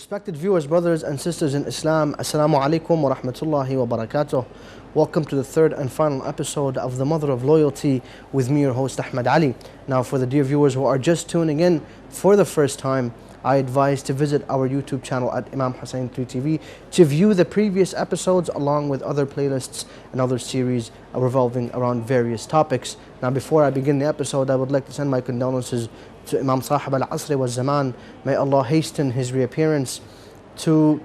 Respected viewers, brothers and sisters in Islam, Assalamu Alaikum wa rahmatullahi wa barakatuh. Welcome to the third and final episode of The Mother of Loyalty with me, your host Ahmed Ali. Now, for the dear viewers who are just tuning in for the first time, I advise to visit our YouTube channel at Imam Hussein TV to view the previous episodes along with other playlists and other series revolving around various topics. Now, before I begin the episode, I would like to send my condolences to Imam Sahib al-Asr wa Zaman. May Allah hasten his reappearance, to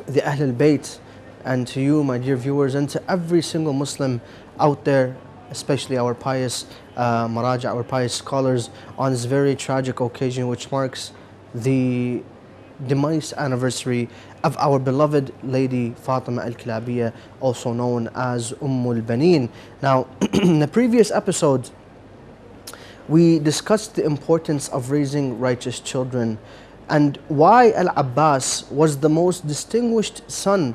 the Ahl al-Bayt, and to you, my dear viewers, and to every single Muslim out there, especially our pious Maraja, our pious scholars, on this very tragic occasion which marks the demise anniversary of our beloved lady Fatima al-Kilabiyya, also known as Al-Baneen. Now, in the previous episode, we discussed the importance of raising righteous children and why Al-Abbas was the most distinguished son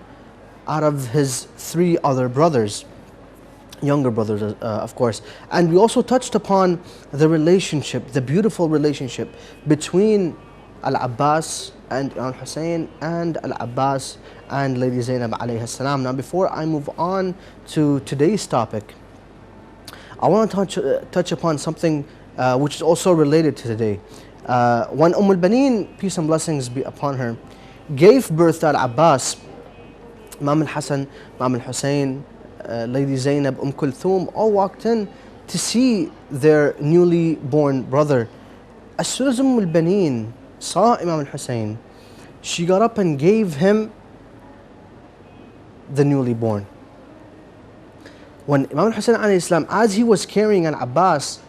out of his three other brothers, younger brothers of course. And we also touched upon the relationship, the beautiful relationship between Al-Abbas and Imam Hussein, and Al-Abbas and Lady Zainab alayhi salam. Now, before I move on to today's topic, I want to touch upon something which is also related to today. When Al-Baneen, peace and blessings be upon her, gave birth to Al-Abbas, Imam Al-Hassan, Imam Al-Hussein, Lady Zainab, Kulthum, all walked in to see their newly born brother. As soon as Al-Baneen saw Imam Al-Hussein, she got up and gave him the newly born. When Imam Hussein alayhi salam, as he was carrying Al-Abbas,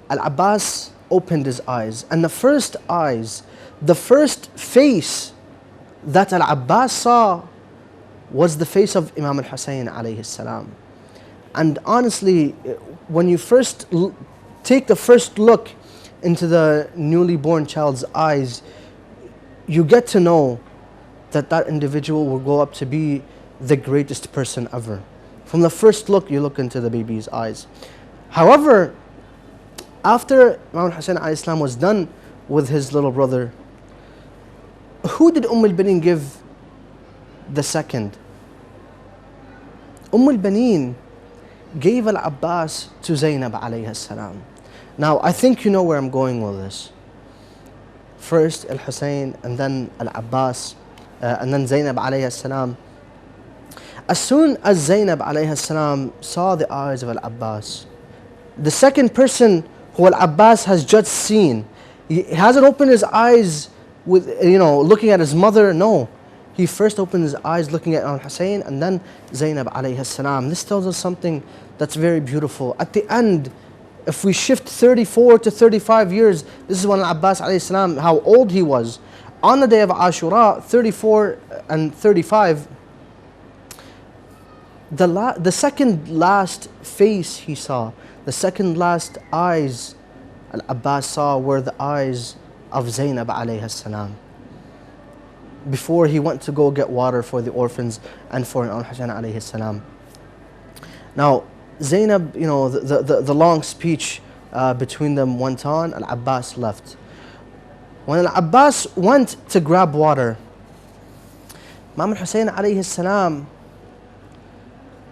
Al-Abbas opened his eyes, and the first face that Al-Abbas saw was the face of Imam Al-Hussein alayhi salam. And honestly, when you first take the first look into the newly born child's eyes, you get to know that that individual will grow up to be the greatest person ever. From the first look, you look into the baby's eyes. However, after Imam Hussein alayhi salam was done with his little brother, who did Al-Baneen give the second? Al-Baneen gave Al-Abbas to Zainab alayhi salam. Now, I think you know where I'm going with this. First Al-Hussein, and then Al-Abbas, and then Zainab alayhi salam. As soon as Zainab alayhi salam saw the eyes of Al-Abbas, the second person who Al-Abbas has just seen, he hasn't opened his eyes with, looking at his mother. No, he first opened his eyes looking at Al-Hussein and then Zainab alayhi salam. This tells us something that's very beautiful. At the end, if we shift 34 to 35 years, this is when Al-Abbas alayhi salam, how old he was. On the day of Ashura, 34 and 35, the second last face he saw, the second last eyes Al-Abbas saw were the eyes of Zainab alayhi salam, before he went to go get water for the orphans and for Al-Hussein alayhi salam. Now, Zainab, the long speech between them went on. Al-Abbas left. When Al-Abbas went to grab water, Imam Hussein alayhi salam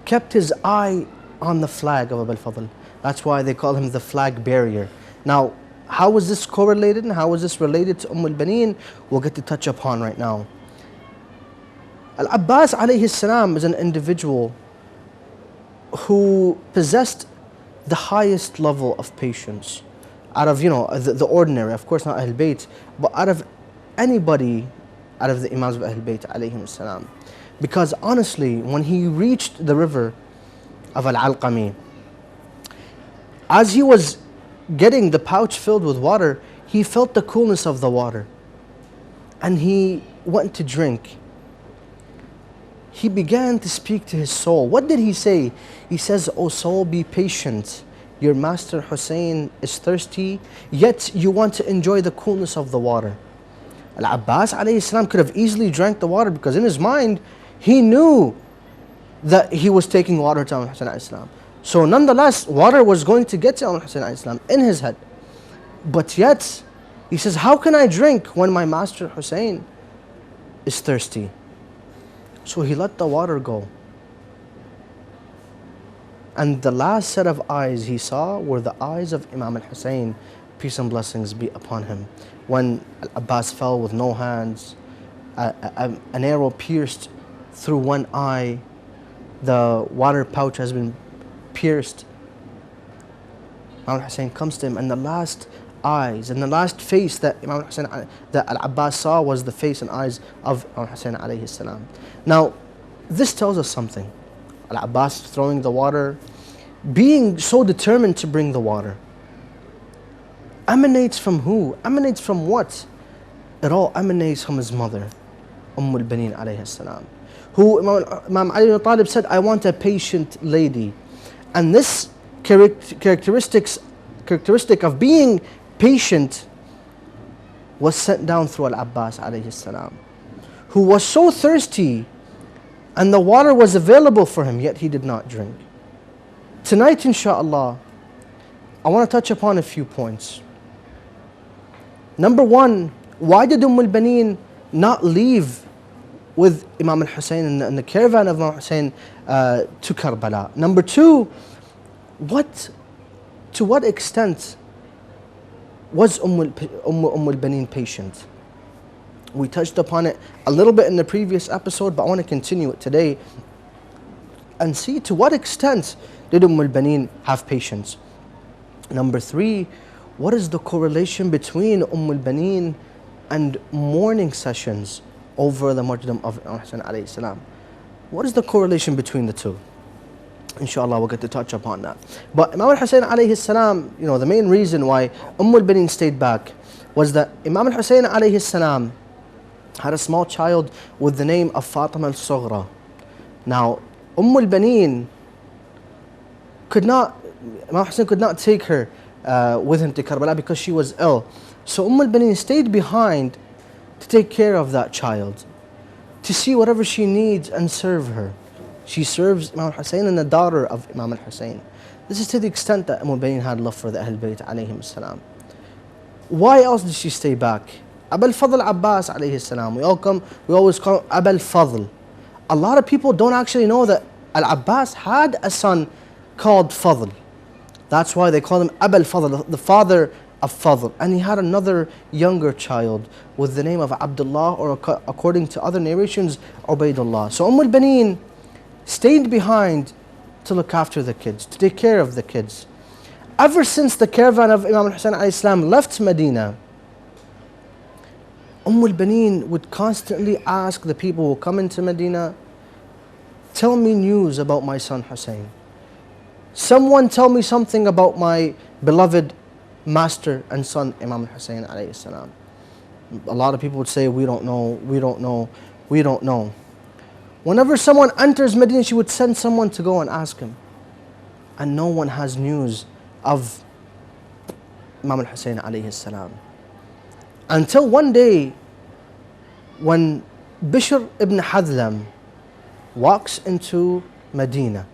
kept his eye on the flag of Abu al-Fadl. That's why they call him the flag bearer. Now, how is this correlated and how is this related to Al-Baneen? We'll get to touch upon right now. Al-Abbas alayhi salam is an individual who possessed the highest level of patience out of, the ordinary, of course not Ahl Bayt, but out of anybody, out of the Imams of Ahl Bayt alayhim salam. Because honestly, when he reached the river of Al-Alqami, as he was getting the pouch filled with water, he felt the coolness of the water and he went to drink. He began to speak to his soul. What did he say? He says, "O soul, be patient. Your master Hussein is thirsty, yet you want to enjoy the coolness of the water." Al-Abbas alayhi salam could have easily drank the water, because in his mind, he knew that he was taking water to Imam Hussein alayhi salam. So nonetheless, water was going to get to Imam Hussein alayhi salam in his head. But yet, he says, how can I drink when my master Hussein is thirsty. So he let the water go. And the last set of eyes he saw were the eyes of Imam Hussein, peace and blessings be upon him. When Abbas fell with no hands, an arrow pierced through one eye, the water pouch has been pierced. Imam Hussein comes to him, and the last eyes and the last face that Imam Hussein, that Al-Abbas saw, was the face and eyes of Imam Hussein alayhi salam. Now, this tells us something. Al-Abbas throwing the water, being so determined to bring the water, emanates from who? Emanates from what? It all emanates from his mother, Al-Baneen alayhi salam, who Imam Ali ibn Talib said, I want a patient lady. And this characteristic of being patient was sent down through Al-Abbas alayhi salam, who was so thirsty and the water was available for him, yet he did not drink. Tonight, inshaAllah, I want to touch upon a few points. Number one, why did Al-Baneen not leave with Imam Hussein and the caravan of Imam Hussein to Karbala? Number two, to what extent was Al-Baneen patient? We touched upon it a little bit in the previous episode, but I want to continue it today and see to what extent did Al-Baneen have patience. Number three, what is the correlation between Al-Baneen and mourning sessions over the martyrdom of Imam Hussein alayhi salam? What is the correlation between the two? Inshallah, we'll get to touch upon that. But Imam Hussein alayhi salam, the main reason why Al-Baneen stayed back was that Imam Hussein alayhi salam had a small child with the name of Fatima al-Sughra. Now, Al-Baneen Imam Hussein could not take her with him to Karbala because she was ill. So Al-Baneen stayed behind to take care of that child, to see whatever she needs and serve her. She serves Imam Hussein and the daughter of Imam Hussein. This is to the extent that Al-Baneen had love for the Ahl Bayt alayhim salam. Why else did she stay back? Abul Fadl Abbas alayhi salam. We always call him Abul Fadl. A lot of people don't actually know that Al-Abbas had a son called Fadl. That's why they call him Abul Fadl, the father of Fadl. And he had another younger child with the name of Abdullah, or according to other narrations, Ubaidullah. So Al-Baneen stayed behind to look after the kids, to take care of the kids. Ever since the caravan of Imam Hussein alayhi salam left Medina, Al-Baneen would constantly ask the people who come into Medina, tell me news about my son Hussein. Someone tell me something about my beloved master and son Imam Hussein alayhi salam. A lot of people would say, we don't know, we don't know, we don't know. Whenever someone enters Medina, she would send someone to go and ask him. And no one has news of Imam Hussein alayhi salam. Until one day, when Bishr ibn Hadlam walks into Medina,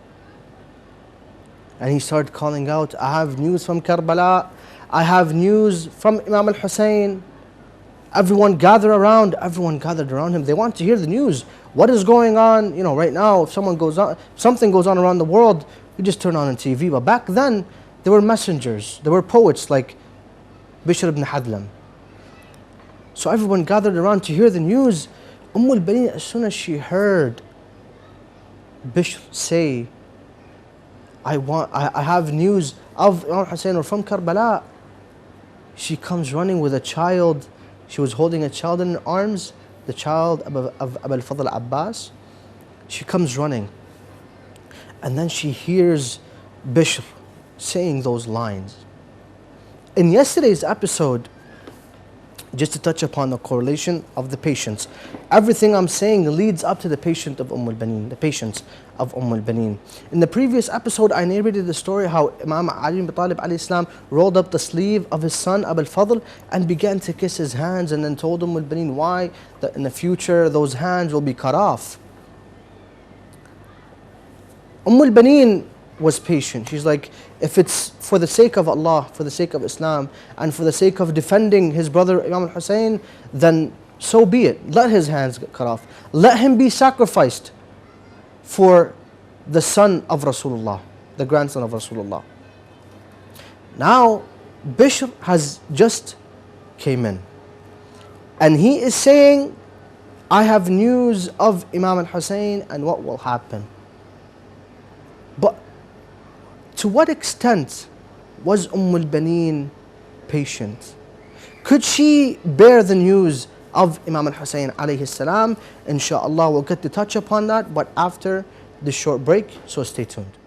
and he started calling out, I have news from Karbala, I have news from Imam Hussein. Everyone gathered around him. They want to hear the news. What is going on? Right now, if something goes on around the world, we just turn on TV. But back then, there were messengers, there were poets like Bishr ibn Hadlam. So everyone gathered around to hear the news. Al-Baneen, as soon as she heard Bishr say, I have news of Imam Hussein or from Karbala, she comes running with a child. She was holding a child in her arms, the child of Abul Fadl Abbas. She comes running. And then she hears Bishr saying those lines. In yesterday's episode, just to touch upon the correlation of the patience, everything I'm saying leads up to the patience of Al-Baneen, the patience of Al-Baneen. In the previous episode, I narrated the story how Imam Ali ibn Talib alayhi salam rolled up the sleeve of his son Abul Fadl and began to kiss his hands, and then told Al-Baneen why that in the future those hands will be cut off. Al-Baneen was patient. She's like, if it's for the sake of Allah, for the sake of Islam, and for the sake of defending his brother Imam Hussein, then so be it. Let his hands get cut off. Let him be sacrificed for the son of Rasulullah, the grandson of Rasulullah. Now, Bishr has just came in. And he is saying, I have news of Imam al-Hussein and what will happen. But to what extent was al-Baneen patient? Could she bear the news of Imam al-Hussein alayhi salam? Inshallah, we'll get to touch upon that, but after this short break, so stay tuned.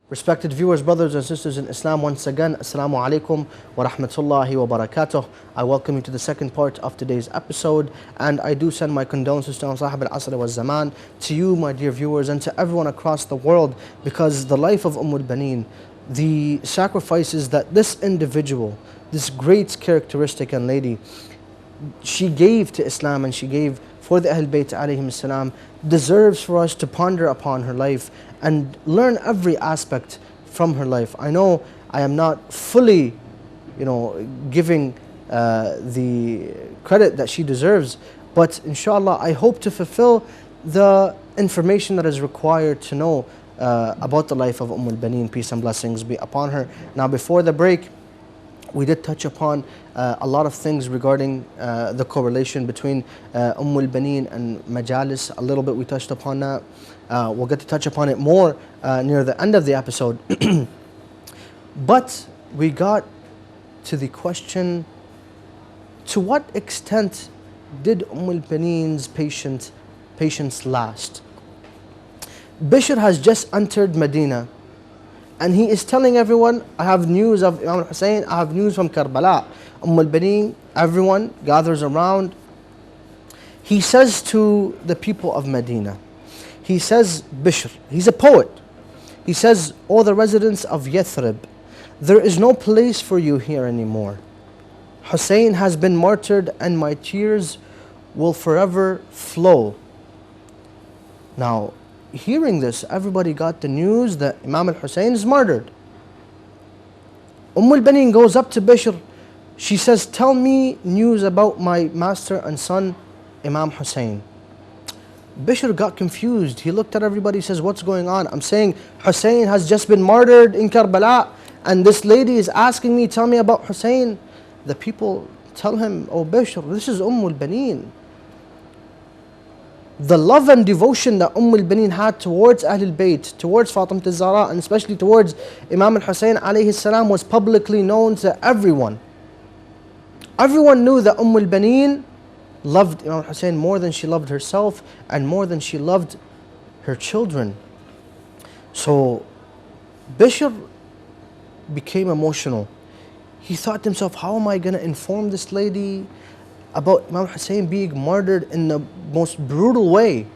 Respected viewers, brothers and sisters in Islam, once again, Assalamu Alaikum wa rahmatullahi wa barakatuh. I welcome you to the second part of today's episode, and I do send my condolences to Sahib al-Asr wa Zaman, to you, my dear viewers, and to everyone across the world, because the life of al-Baneen, the sacrifices that this individual, this great characteristic and lady, she gave to Islam and she gave for the Ahl Bayt alayhim salam, deserves for us to ponder upon her life and learn every aspect from her life. I know I am not fully, giving the credit that she deserves, but inshallah I hope to fulfill the information that is required to know about the life of al-Baneen, peace and blessings be upon her. Now, before the break, we did touch upon a lot of things regarding the correlation between al-Baneen and majalis. A little bit we touched upon that. We'll get to touch upon it more near the end of the episode. But we got to the question, to what extent did al-Baneen's patience last? Bishr has just entered Medina, and he is telling everyone, I have news of Imam Hussein, I have news from Karbala. Al-Baneen, everyone gathers around. He says to the people of Medina, he says, Bishr, he's a poet. He says, O the residents of Yathrib, there is no place for you here anymore. Hussein has been martyred and my tears will forever flow. Now, hearing this, everybody got the news that Imam al-Hussein is martyred. Al-Baneen goes up to Bishr. She says, tell me news about my master and son, Imam Hussein. Bishr got confused. He looked at everybody, says, what's going on? I'm saying Hussein has just been martyred in Karbala, and this lady is asking me, tell me about Hussein. The people tell him, oh Bishr, this is al-Baneen. The love and devotion that al-Baneen had towards Ahlul Bayt, towards Fatimah al-Zahra, and especially towards Imam al-Hussein alayhi salam, was publicly known to everyone. Everyone knew that al-Baneen loved Imam Hussein more than she loved herself and more than she loved her children. So Bishr became emotional. He thought to himself, how am I going to inform this lady about Imam Hussein being martyred in the most brutal way?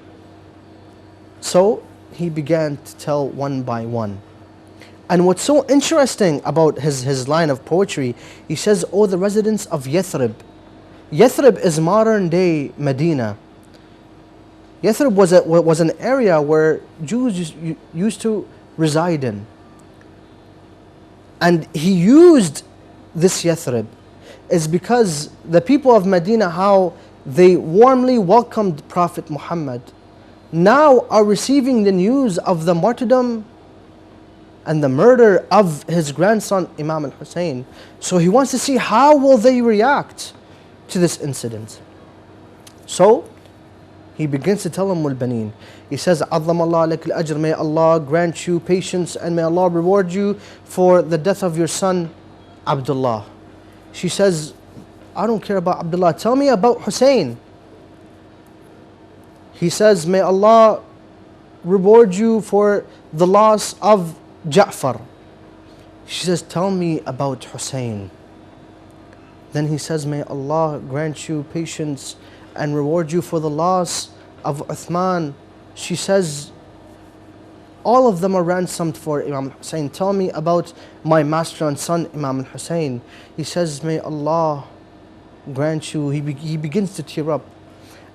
So he began to tell one by one. And what's so interesting about his line of poetry, he says, oh the residents of Yathrib. Yathrib is modern day Medina. Yathrib was an area where Jews used to reside in. And he used this Yathrib is because the people of Medina, how they warmly welcomed Prophet Muhammad, now are receiving the news of the martyrdom and the murder of his grandson Imam Hussein. So he wants to see how will they react to this incident. So he begins to tell Al-Baneen. He says, عَظَّمَ اللَّهُ لَكَ الْأَجْرَ, may Allah grant you patience and may Allah reward you for the death of your son Abdullah. She says, I don't care about Abdullah, tell me about Hussein. He says, may Allah reward you for the loss of Ja'far. She says, tell me about Hussein. Then he says, may Allah grant you patience and reward you for the loss of Uthman. She says, all of them are ransomed for Imam Hussein. Tell me about my master and son Imam Hussein. He says, may Allah grant you, he begins to tear up.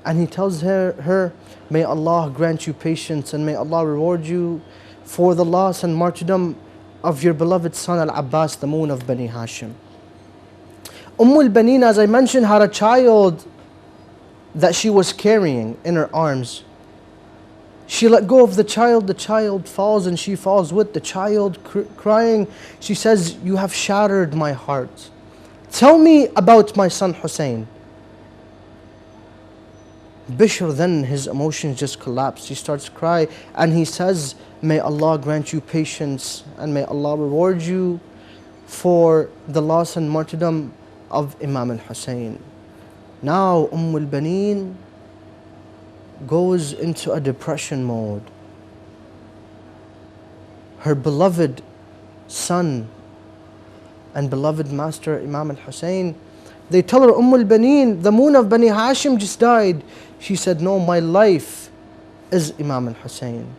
And he tells her, may Allah grant you patience and may Allah reward you for the loss and martyrdom of your beloved son Al-Abbas, the moon of Bani Hashim. Al-Baneen, as I mentioned, had a child that she was carrying in her arms. She let go of the child falls and she falls with the child crying. She says, you have shattered my heart. Tell me about my son Hussein. Bishr, then his emotions just collapsed. He starts to cry and he says, may Allah grant you patience and may Allah reward you for the loss and martyrdom of Imam Hussein. Now Al-Baneen goes into a depression mode. Her beloved son and beloved master Imam Hussein, they tell her, Al-Baneen, the moon of Bani Hashim just died. She said, no, my life is Imam Hussein.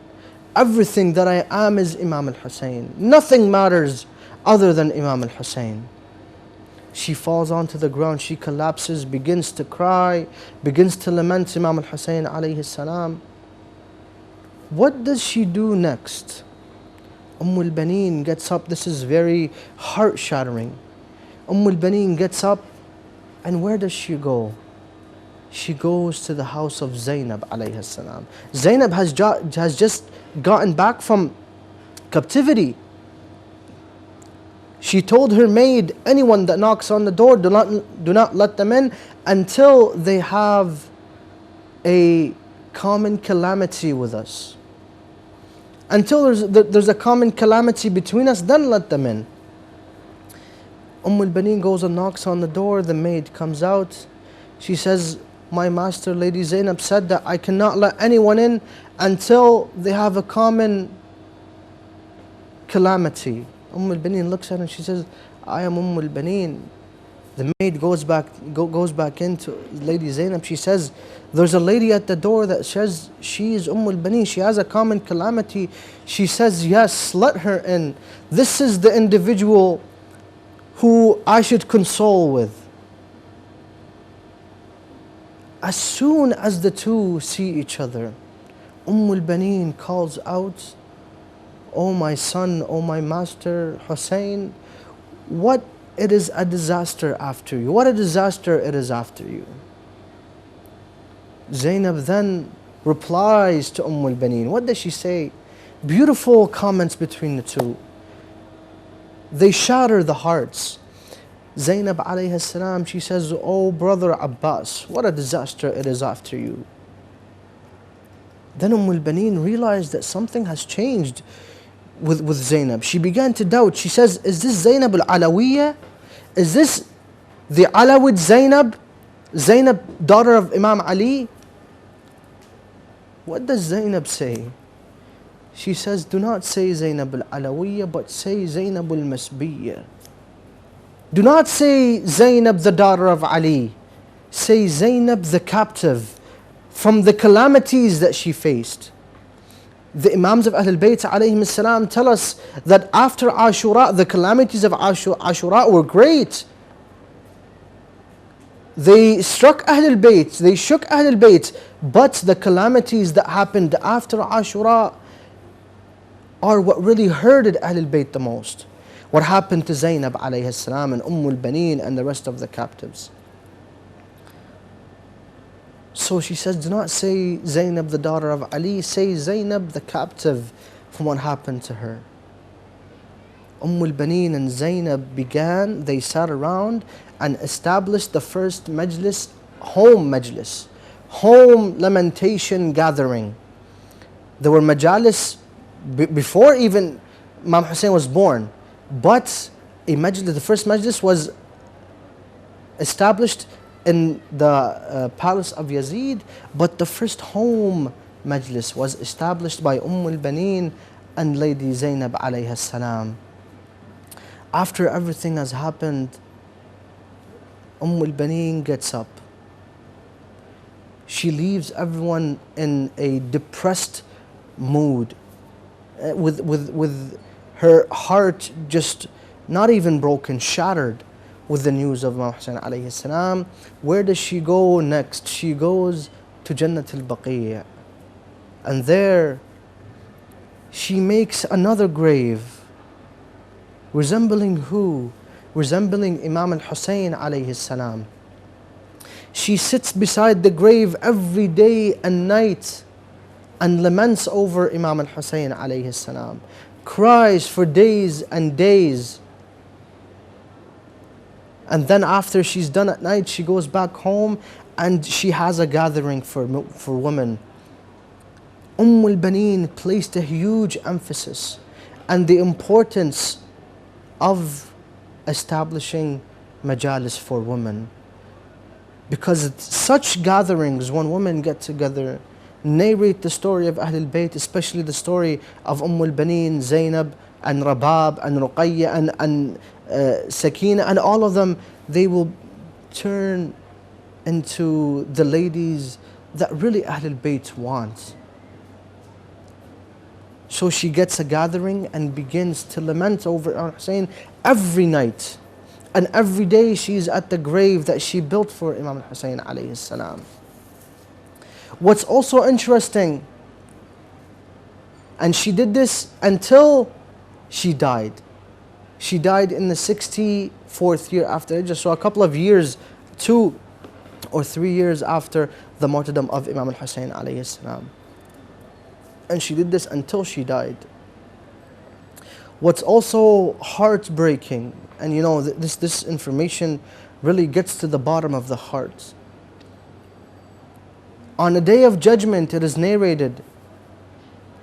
Everything that I am is Imam Hussein. Nothing matters other than Imam Hussein. She falls onto the ground, she collapses, begins to cry, begins to lament Imam Hussein alayhi salam. What does she do next? Al-Baneen gets up. This is very heart-shattering. Al-Baneen gets up, and where does she go? She goes to the house of Zainab alayhi salam. Zainab has just gotten back from captivity. She told her maid, anyone that knocks on the door, do not let them in until they have a common calamity with us. Until there's a common calamity between us, then let them in. Al-Baneen goes and knocks on the door. The maid comes out. She says, my master, Lady Zainab, said that I cannot let anyone in until they have a common calamity. Al-Baneen looks at her and she says, I am Al-Baneen. The maid goes back into Lady Zainab. She says, there's a lady at the door that says she is Al-Baneen. She has a common calamity. She says, yes, let her in. This is the individual who I should console with. As soon as the two see each other, Al-Baneen calls out, oh my son, oh my master Hussein, what it is a disaster after you. What a disaster it is after you. Zainab then replies to Al-Baneen. What does she say? Beautiful comments between the two. They shatter the hearts. Zainab alayhi salam, she says, oh brother Abbas, what a disaster it is after you. Then Al-Baneen realized that something has changed with Zainab. She began to doubt. She says, is this Zainab al-Alawiyya? Is this the Alawid Zainab? Zainab, daughter of Imam Ali? What does Zainab say? She says, do not say Zainab al-Alawiyya, but say Zainab al-Masbiyya. Do not say Zainab, the daughter of Ali. Say Zainab, the captive, from the calamities that she faced. The Imams of Ahlul Bayt alayhim salam tell us that after Ashura, the calamities of Ashura were great. They struck Ahlul Bayt, they shook Ahlul Bayt, but the calamities that happened after Ashura are what really hurted Ahlul Bayt the most. What happened to Zainab alayhi salam and Al-Baneen and the rest of the captives? So she says, do not say Zainab the daughter of Ali, say Zainab the captive from what happened to her. Al-Baneen and Zainab they sat around and established the first majlis, home lamentation gathering. There were majalis before even Imam Hussein was born, but the first majlis was established in the palace of Yazid, but the first home majlis was established by Al-Baneen and Lady Zainab alayha salam. After everything has happened, Al-Baneen gets up. She leaves everyone in a depressed mood, with her heart just not even broken, shattered with the news of Imam Hussein alayhi salam. Where does she go next? She goes to Jannat al-Baqi', and there she makes another grave, resembling who? Resembling Imam al-Hussein alayhi salam. She sits beside the grave every day and night and laments over Imam al-Hussein alayhi salam, cries for days and days. And then after she's done at night, she goes back home and she has a gathering for women. Al-Baneen placed a huge emphasis on the importance of establishing majalis for women. Because such gatherings, when women get together, narrate the story of Ahlul Bayt, especially the story of Al-Baneen, Zainab and Rabab and Ruqayya and Sakina, and all of them, they will turn into the ladies that really Ahlul Bayt want. So she gets a gathering and begins to lament over Hussein every night. And every day she's at the grave that she built for Imam Hussein alayhi salam. What's also interesting, and she did this until she died. She died in the 64th year after Hijrah, so a couple of years, 2 or 3 years after the martyrdom of Imam Hussein alayhi salam. And she did this until she died. What's also heartbreaking, and you know, this information really gets to the bottom of the heart. On the Day of Judgment, it is narrated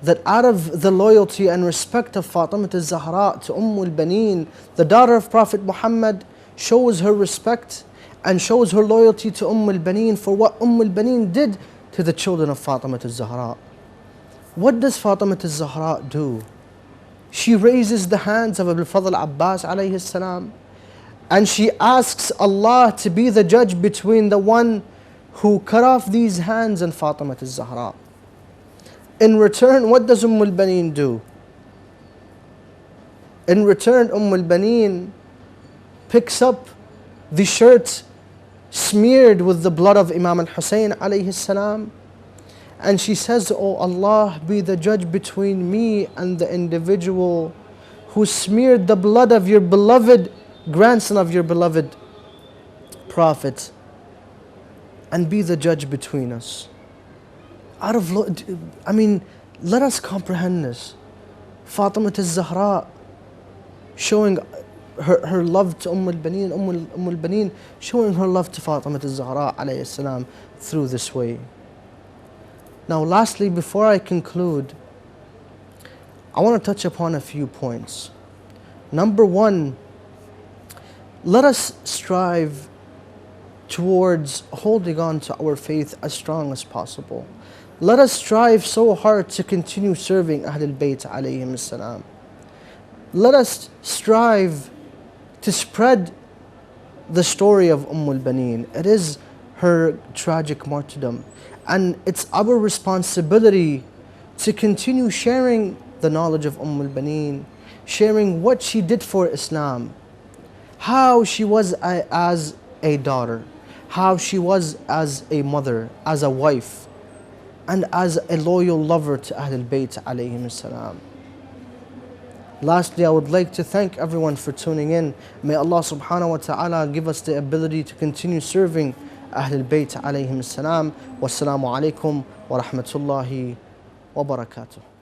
that out of the loyalty and respect of Fatima al-Zahra to Al-Baneen, the daughter of Prophet Muhammad, shows her respect and shows her loyalty to Al-Baneen for what Al-Baneen did to the children of Fatima al-Zahra. What does Fatima al-Zahra do? She raises the hands of Abul Fadl Abbas alayhi salam, and she asks Allah to be the judge between the one who cut off these hands and Fatima al-Zahra. In return, what does Al-Baneen do? In return, Al-Baneen picks up the shirt smeared with the blood of Imam al-Hussein alayhi salam, and she says, "Oh Allah, be the judge between me and the individual who smeared the blood of your beloved grandson of your beloved Prophet, and be the judge between us." Let us comprehend this. Fatima al-Zahra showing her love to Al-Baneen, showing her love to Fatima al-Zahra alayhi salam through this way. Now lastly, before I conclude, I want to touch upon a few points. Number one, let us strive towards holding on to our faith as strong as possible. Let us strive so hard to continue serving Ahlul Bayt alayhim salam. Let us strive to spread the story of Al-Baneen. It is her tragic martyrdom, and it's our responsibility to continue sharing the knowledge of Al-Baneen, sharing what she did for Islam, how she was as a daughter, how she was as a mother, as a wife, and as a loyal lover to Ahlul Bayt alayhim salam. Lastly, I would like to thank everyone for tuning in. May Allah subhanahu wa ta'ala give us the ability to continue serving Ahlul Bayt alayhim salam. Wassalamu alaikum wa rahmatullahi wa barakatuh.